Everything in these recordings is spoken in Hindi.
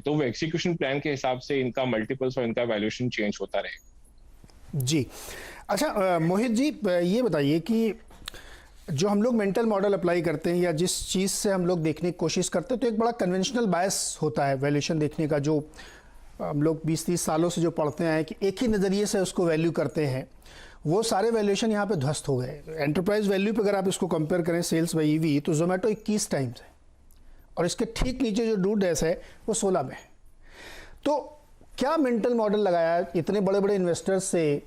तो वो एग्जीक्यूशन प्लान के हिसाब से इनका मल्टीपल्स और इनका वैल्यूएशन चेंज होता रहेगा। जी। अच्छा मोहित जी, ये बताइए कि जो हम लोग मेंटल मॉडल अप्लाई करते हैं या जिस चीज़ से हम लोग देखने की कोशिश करते हैं, तो एक बड़ा कन्वेंशनल बायस होता है वैल्यूएशन देखने का, जो हम लोग 20-30 सालों से जो पढ़ते आए कि एक ही नज़रिए से उसको वैल्यू करते हैं, वो सारे वैल्यूएशन यहाँ पे ध्वस्त हो गए। एंटरप्राइज वैल्यू पे अगर आप इसको कंपेयर करें सेल्स बाई ईवी, तो जोमेटो 21 टाइम्स है और इसके ठीक नीचे जो डू डेस है वो 16 में है। तो क्या मेंटल मॉडल लगाया इतने बड़े बड़े इन्वेस्टर्स से,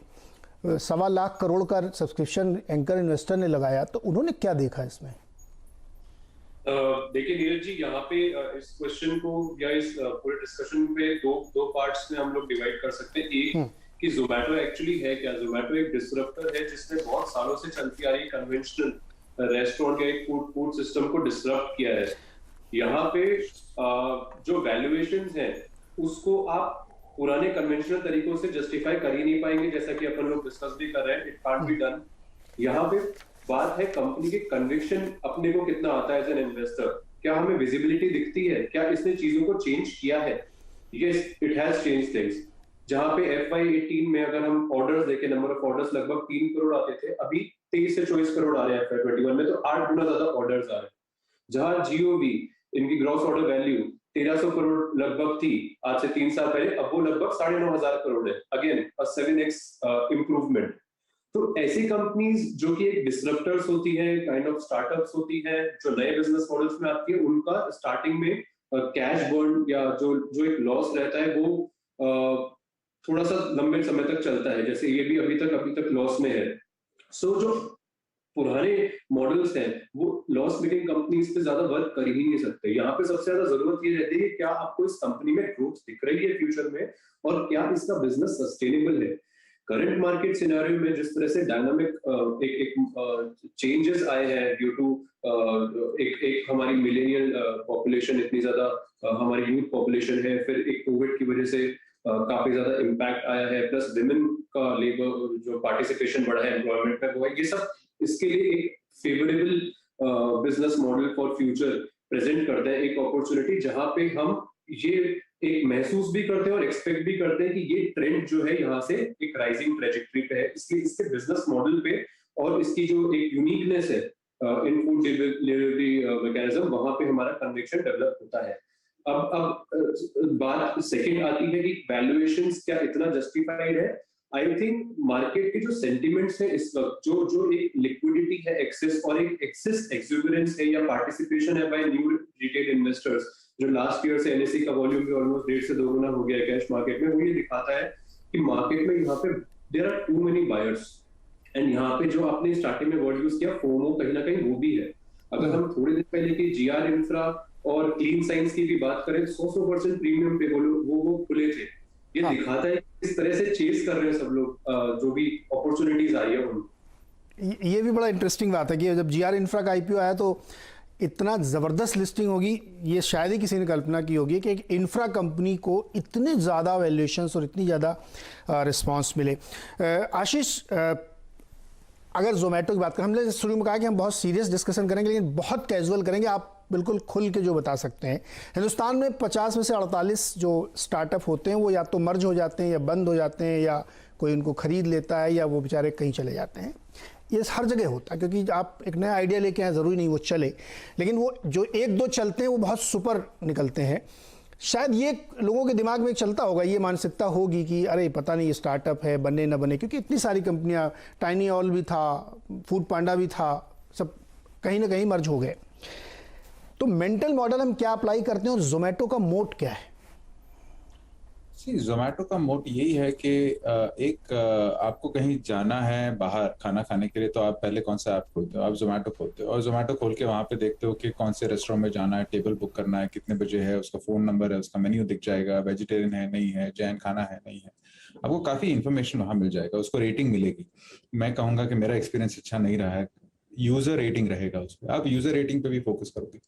1.25 लाख करोड़ का सब्सक्रिप्शन एंकर इन्वेस्टर ने लगाया, तो उन्होंने क्या देखा इसमें? देखिए नीरज जी, यहाँ पे इस क्वेश्चन को या इस पूरे डिस्कशन पे दो पार्ट्स में हम लोग डिवाइड कर सकते हैं। एक कि जोमेटो एक्चुअली है क्या। जोमेटो एक डिसरप्टर है जिसने बहुत सालों से चलती आ रही कन्वेंशनल रेस्टोरेंट या एक फूड सिस्टम को डिसरप्ट किया है। यहाँ पे जो वैल्यूएशंस है उसको आप पुराने कन्वेंशनल तरीकों से जस्टिफाई कर ही नहीं पाएंगे, जैसा कि अपन लोग डिस्कस भी कर रहे हैं। It can't be done. यहाँ पे बात है कंपनी के कन्विक्शन अपने को कितना आता है एज एन इन्वेस्टर। क्या हमें विजिबिलिटी दिखती है, क्या इसने चीजों को चेंज किया है? Yes, it has change things. जहां पे FY18 में अगर हम ऑर्डर्स देखें, नंबर ऑफ ऑर्डर्स लगभग 3 करोड़ आते थे, अभी 23 से 24 करोड़ आ रहे हैं FY21 में, तो 8 गुना ज्यादा ऑर्डर्स आ रहे हैं। जहां GOV, इनकी ग्रॉस ऑर्डर वैल्यू 1300 करोड़ लगभग थी आज से 3 साल पहले, अब वो लगभग 9,500 करोड़ है। Again 7x improvement. तो ऐसी कंपनीज जो कि एक डिसरप्टर्स होती है, काइंड ऑफ स्टार्टअप्स होती है, जो नए बिजनेस मॉडल्स में आती है, उनका स्टार्टिंग में कैश बर्न या जो एक लॉस रहता है वो थोड़ा सा लंबे समय तक चलता है। जैसे ये भी अभी तक लॉस में है। सो जो पुराने मॉडल्स हैं वो लॉस मेकिंग कंपनीज पे ज्यादा वर्क कर ही नहीं सकते। यहाँ पे सबसे ज्यादा जरूरत ये रहती है क्या आपको इस कंपनी में ग्रोथ दिख रही है फ्यूचर में, और क्या इसका बिजनेस सस्टेनेबल है। करंट मार्केट सिनेरियो में जिस तरह से डायनामिक एक चेंजेस आए हैं ड्यू टू एक हमारी मिलेनियल पॉपुलेशन इतनी ज्यादा, हमारी यूथ पॉपुलेशन है, फिर एक कोविड की वजह से काफी ज्यादा इम्पैक्ट आया है, प्लस विमेन का लेबर जो पार्टिसिपेशन बढ़ा है एम्प्लॉयमेंट में, वो है। ये सब इसके लिए एक favourable business model for future present करते हैं, एक अपॉर्चुनिटी जहां पे हम ये एक महसूस भी करते हैं और एक्सपेक्ट भी करते हैं कि ये ट्रेंड जो है यहाँ से एक राइजिंग ट्रेजेक्टरी पे है। इसलिए इसके बिजनेस मॉडल पे और इसकी जो एक यूनिकनेस है इन फूड डिलीवरी मैकेनिज्म, वहां पे हमारा कन्विक्शन डेवलप होता है। अब बात सेकंड आती है कि वैल्यूएशंस क्या इतना जस्टिफाइड है। आई थिंक मार्केट के जो सेंटिमेंट्स है इस वक्त, जो एक लिक्विडिटी है एक्सेस और एक एक्सेस एक्सुबरेंस है या पार्टिसिपेशन है बाय न्यू रिटेल इन्वेस्टर्स, जो लास्ट ईयर से NSE का वॉल्यूम भी ऑलमोस्ट 1.5 से 2 गुना हो गया है कैश मार्केट में, वो ये दिखाता है कि मार्केट में यहाँ पे there are too many buyers. And यहाँ पे जो आपने स्टार्टिंग में वर्ड यूज किया फोमो, कहीं ना कहीं वो भी है। अगर हम थोड़े दिन पहले की GR इंफ्रा और क्लीन साइंस की भी बात करें, 100% प्रीमियम पे वो खुले थे। ये दिखाता है किस तरह से चेस कर रहे हैं सब लोग, जो भी अपॉर्चुनिटीज आई है उनको। ये भी बड़ा इंटरेस्टिंग बात है कि जब GR इंफ्रा का IPO आया तो इतना ज़बरदस्त लिस्टिंग होगी, ये शायद ही किसी ने कल्पना की होगी कि एक इंफ्रा कंपनी को इतने ज़्यादा वैल्यूएशंस और इतनी ज़्यादा रिस्पांस मिले। आशीष, अगर जोमेटो की बात करें, हमने शुरू में कहा कि हम बहुत सीरियस डिस्कशन करेंगे लेकिन बहुत कैजुअल करेंगे, आप बिल्कुल खुल के जो बता सकते हैं। हिंदुस्तान में 50 में से 48 जो स्टार्टअप होते हैं वो या तो मर्ज हो जाते हैं या बंद हो जाते हैं या कोई उनको खरीद लेता है या वो बेचारे कहीं चले जाते हैं। ये हर जगह होता है क्योंकि आप एक नया आइडिया लेके आए, ज़रूरी नहीं वो चले, लेकिन वो जो एक दो चलते हैं वो बहुत सुपर निकलते हैं। शायद ये लोगों के दिमाग में चलता होगा, ये मानसिकता होगी कि अरे पता नहीं ये स्टार्टअप है, बने ना बने, क्योंकि इतनी सारी कंपनियां, टाइनी ऑल भी था, फूड पांडा भी था, सब कहीं ना कहीं मर्ज हो गए। तो मेंटल मॉडल हम क्या अप्लाई करते हैं और जोमेटो का मोट क्या है? जोमेटो का मोट यही है कि एक आपको कहीं जाना है बाहर खाना खाने के लिए, तो आप पहले कौन सा ऐप खोलते हो? आप जोमेटो खोलते हो और जोमेटो खोल के वहां पे देखते हो कि कौन से रेस्टोरेंट में जाना है, टेबल बुक करना है, कितने बजे है, उसका फोन नंबर है, उसका मेन्यू दिख जाएगा, वेजिटेरियन है नहीं है, जैन खाना है नहीं है, आपको काफी इन्फॉर्मेशन वहां मिल जाएगा, उसको रेटिंग मिलेगी। मैं कहूंगा कि मेरा एक्सपीरियंस अच्छा नहीं रहा है, यूजर रेटिंग रहेगा उस पर, आप यूजर रेटिंग पे भी फोकस करोगे,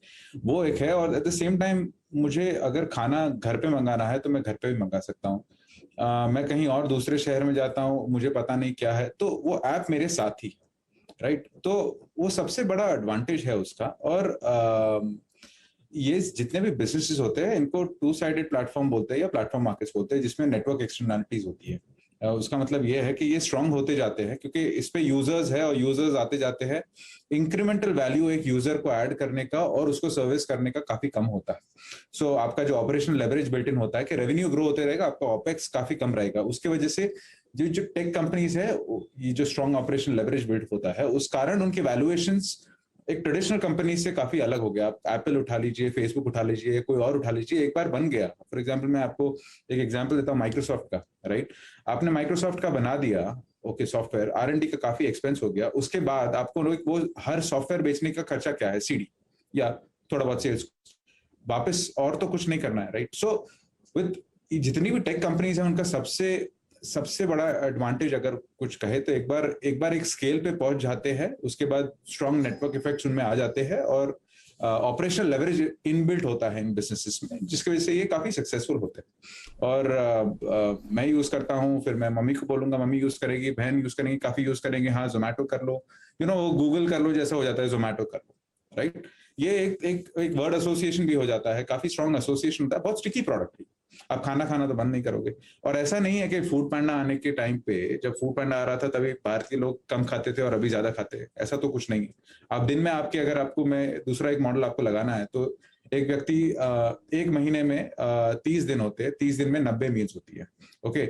वो एक है। और एट द सेम टाइम मुझे अगर खाना घर पे मंगाना है तो मैं घर पे भी मंगा सकता हूँ। मैं कहीं और दूसरे शहर में जाता हूँ, मुझे पता नहीं क्या है, तो वो ऐप मेरे साथ ही, राइट। तो वो सबसे बड़ा एडवांटेज है उसका। और ये जितने भी बिजनेसेस होते हैं इनको टू साइडेड प्लेटफॉर्म बोलते हैं या प्लेटफॉर्म मार्केट्स बोलते हैं, जिसमें नेटवर्क एक्सटर्नैलिटीज होती है। उसका मतलब ये है कि ये स्ट्रांग होते जाते हैं क्योंकि इस पे यूजर्स है और यूजर्स आते जाते हैं। इंक्रीमेंटल वैल्यू एक यूजर को ऐड करने का और उसको सर्विस करने का काफी कम होता है। सो आपका जो ऑपरेशनल लेवरेज बिल्ट इन होता है कि रेवेन्यू ग्रो होते रहेगा, आपका ऑपेक्स काफी कम रहेगा। उसके वजह से जो टेक कंपनीज है, ये जो स्ट्रांग ऑपरेशनल लेवरेज बिल्ट होता है, उस कारण उनके वैल्यूएशंस एक ट्रेडिशनल कंपनी से काफी अलग हो गया। आप एप्पल उठा लीजिए, फेसबुक उठा लीजिए, कोई और उठा लीजिए, एक बार बन गया। फॉर एग्जांपल मैं आपको एक एग्जांपल देता हूँ माइक्रोसॉफ्ट का, राइट। आपने माइक्रोसॉफ्ट का बना दिया, ओके, सॉफ्टवेयर, R&D का काफी एक्सपेंस हो गया। उसके बाद आपको वो हर सॉफ्टवेयर बेचने का खर्चा क्या है, CD या थोड़ा बहुत सेल्स, वापस और तो कुछ नहीं करना है, राइट। सो विद जितनी भी टेक कंपनीज है, उनका सबसे बड़ा एडवांटेज अगर कुछ कहे तो एक बार एक स्केल पे पहुंच जाते हैं, उसके बाद स्ट्रांग नेटवर्क इफेक्ट्स उनमें आ जाते हैं और ऑपरेशनल लेवरेज इनबिल्ट होता है इन बिजनेसेस में, जिसकी वजह से ये काफी सक्सेसफुल होते हैं। और मैं यूज करता हूँ, फिर मैं मम्मी को बोलूंगा, मम्मी यूज करेगी, बहन यूज करेंगी, काफी यूज करेंगे। हाँ, जोमैटो कर लो, वो गूगल कर लो जैसा हो जाता है, जोमैटो कर लो, राइट। ये एक वर्ड एसोसिएशन भी हो जाता है, काफी स्ट्रांग एसोसिएशन होता है। बहुत स्टिकी प्रोडक्ट है, आप खाना तो बंद नहीं करोगे। और ऐसा नहीं है कि फूड पांडा आने के टाइम पे, जब फूड पांडा आ रहा था तभी भारतीय लोग कम खाते थे और अभी ज्यादा खाते हैं, ऐसा तो कुछ नहीं है। आप दिन में अगर आपको मैं दूसरा एक मॉडल आपको लगाना है तो एक व्यक्ति एक महीने में 30 दिन होते हैं, 30 दिन में 90 मील्स होती है, ओके।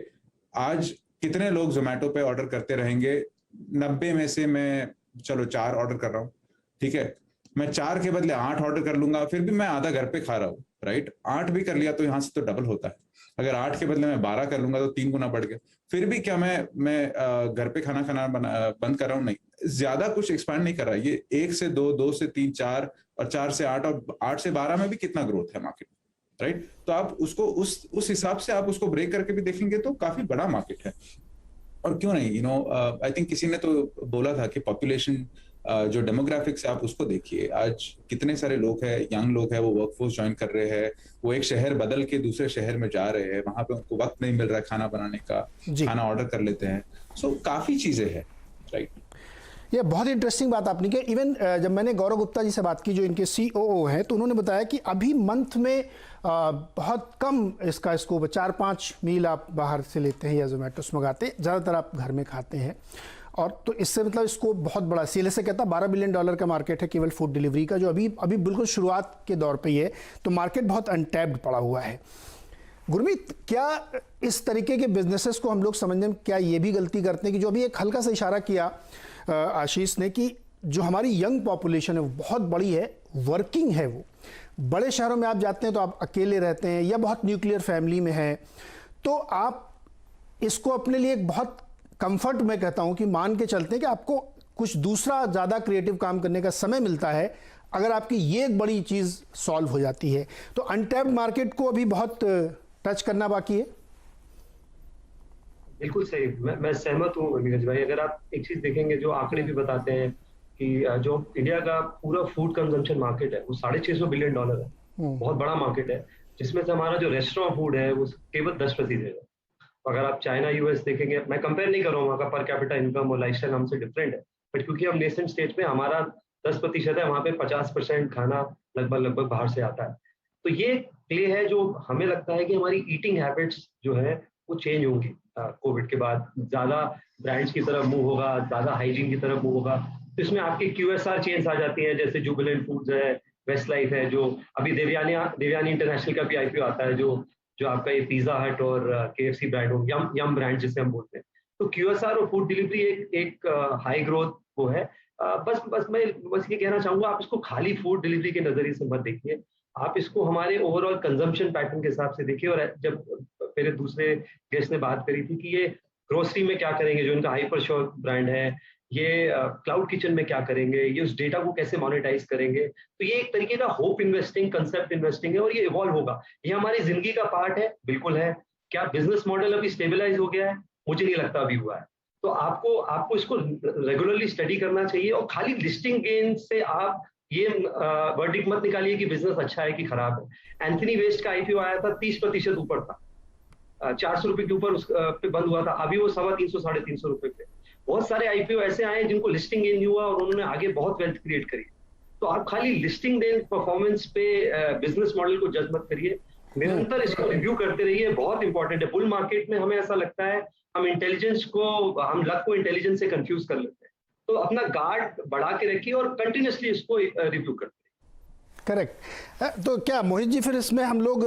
आज कितने लोग जोमैटो पे ऑर्डर करते रहेंगे? 90 में से मैं चलो 4 ऑर्डर कर रहा हूँ, ठीक है। मैं 4 के बदले 8 ऑर्डर कर लूंगा, फिर भी मैं आधा घर पे खा रहा हूँ, राइट। 8 भी कर लिया तो यहाँ से तो डबल होता है। अगर 8 के बदले मैं 12 कर लूंगा तो 3 गुना बढ़ गया। फिर भी क्या मैं घर पे खाना बंद कर रहा हूँ? नहीं, ज्यादा कुछ एक्सपैंड नहीं कर रहा। ये 1 से 2, 2 से 3, 4 और 4 से 8 और 8 से 12 में भी कितना ग्रोथ है मार्केट, राइट। तो आप उसको उस हिसाब से आप उसको ब्रेक करके भी देखेंगे तो काफी बड़ा मार्केट है। और क्यों नहीं, आई थिंक किसी ने तो बोला था कि पॉपुलेशन जो डेमोग्राफिक्स है आप उसको देखिए। आज कितने सारे लोग हैं, यंग लोग हैं, वो वर्कफोर्स ज्वाइन कर रहे हैं, वो एक शहर बदल के दूसरे शहर में जा रहे हैं, वहां पे उनको वक्त नहीं मिल रहा है खाना बनाने का, खाना ऑर्डर कर लेते हैं। सो काफी चीजें हैं, राइट। ये बहुत इंटरेस्टिंग बात आपने की। इवन जब मैंने गौरव गुप्ता जी से बात की, जो इनके COO हैं, तो उन्होंने बताया कि अभी मंथ में बहुत कम इसका स्कोप है। 4-5 मील आप बाहर से लेते हैं या जोमेटो से मंगाते हैं, ज़्यादातर आप घर में खाते हैं। और तो इससे मतलब स्कोप बहुत बड़ा, CLSA कहता है $12 बिलियन का मार्केट है केवल फूड डिलीवरी का, जो अभी बिल्कुल शुरुआत के दौर पे ही है। तो मार्केट बहुत अनटैप्ड पड़ा हुआ है। गुरमीत, क्या इस तरीके के बिजनेसेस को हम लोग समझने में क्या ये भी गलती करते हैं कि जो अभी एक हल्का सा इशारा किया आशीष ने कि जो हमारी यंग पॉपुलेशन है वो बहुत बड़ी है, वर्किंग है, वो बड़े शहरों में आप जाते हैं तो आप अकेले रहते हैं या बहुत न्यूक्लियर फैमिली में हैं, तो आप इसको अपने लिए एक बहुत कंफर्ट में कहता हूं कि मान के चलते हैं कि आपको कुछ दूसरा ज़्यादा क्रिएटिव काम करने का समय मिलता है अगर आपकी ये एक बड़ी चीज़ सॉल्व हो जाती है। तो अनटैप्ड मार्केट को अभी बहुत टच करना बाकी है। बिल्कुल सही, मैं सहमत हूँ नीरज भाई। अगर आप एक चीज देखेंगे, जो आंकड़े भी बताते हैं कि जो इंडिया का पूरा फूड कंजम्पशन मार्केट है वो $650 बिलियन है, बहुत बड़ा मार्केट है, जिसमें से हमारा जो रेस्टोरेंट फूड है वो केवल 10% है। अगर आप चाइना US देखेंगे, मैं कंपेयर नहीं कर रहा हूँ, वहाँ का पर कैपिटा इनकम और लाइफस्टाइल हमसे डिफरेंट है, बट क्योंकि हम नेसेंट स्टेज में हमारा 10% है, वहाँ पे 50% खाना लगभग बाहर से आता है। तो ये प्ले है जो हमें लगता है कि हमारी ईटिंग हैबिट्स जो है वो चेंज होंगी कोविड के बाद। ज्यादा ब्रांड्स की तरफ मूव होगा, ज्यादा हाइजीन की तरफ मूव होगा। तो इसमें आपकी QSR चेन्स आ जाती हैं, जैसे जुबिलेंट फूड्स है, वेस्ट लाइफ है, जो अभी देवयानी इंटरनेशनल का भी IPO आता है, जो आपका ये पिज्जा हट और KFC ब्रांड हो, यम ब्रांड जिसे हम बोलते हैं। तो QSR और फूड डिलीवरी एक हाई ग्रोथ वो है। मैं ये कहना चाहूंगा, आप इसको खाली फूड डिलीवरी के नजरिए से मत देखिए, आप इसको हमारे ओवरऑल कंजम्पशन पैटर्न के हिसाब से देखिए। और जब मेरे दूसरे गेस्ट ने बात करी थी कि ये ग्रोसरी में क्या करेंगे, जो इनका हाइपर श्योर ब्रांड है, ये क्लाउड किचन में क्या करेंगे, ये उस डेटा को कैसे मोनेटाइज करेंगे, तो ये एक तरीके का होप इन्वेस्टिंग, कंसेप्ट इन्वेस्टिंग है और ये इवॉल्व होगा। ये हमारी जिंदगी का पार्ट है, बिल्कुल है। क्या बिजनेस मॉडल अभी स्टेबलाइज हो गया है? मुझे नहीं लगता अभी हुआ है। तो आपको इसको रेगुलरली स्टडी करना चाहिए और खाली लिस्टिंग गेन से आप ये वर्डिक्ट मत निकालिए कि बिजनेस अच्छा है कि खराब है। एंथनी वेस्ट का IPO आया था, 30% ऊपर था, 400 रुपए के ऊपर उस पे बंद हुआ था, अभी वो 350 साढ़े 300 रुपए पे। बहुत सारे IPO ऐसे आए जिनको लिस्टिंग गेन हुआ और उन्होंने आगे बहुत वेल्थ क्रिएट करी। तो तो आप खाली लिस्टिंग डे परफॉर्मेंस पे बिजनेस मॉडल को जज मत करिए, निरंतर इसको रिव्यू करते रहिए, बहुत इंपॉर्टेंट है। बुल मार्केट में हमें ऐसा लगता है हम लक को इंटेलिजेंस से कंफ्यूज कर लेते हैं, तो अपना गार्ड बढ़ा के रखिए और कंटिन्यूसली इसको रिव्यू करते हैं। करेक्ट। तो क्या मोहित जी फिर इसमें हम लोग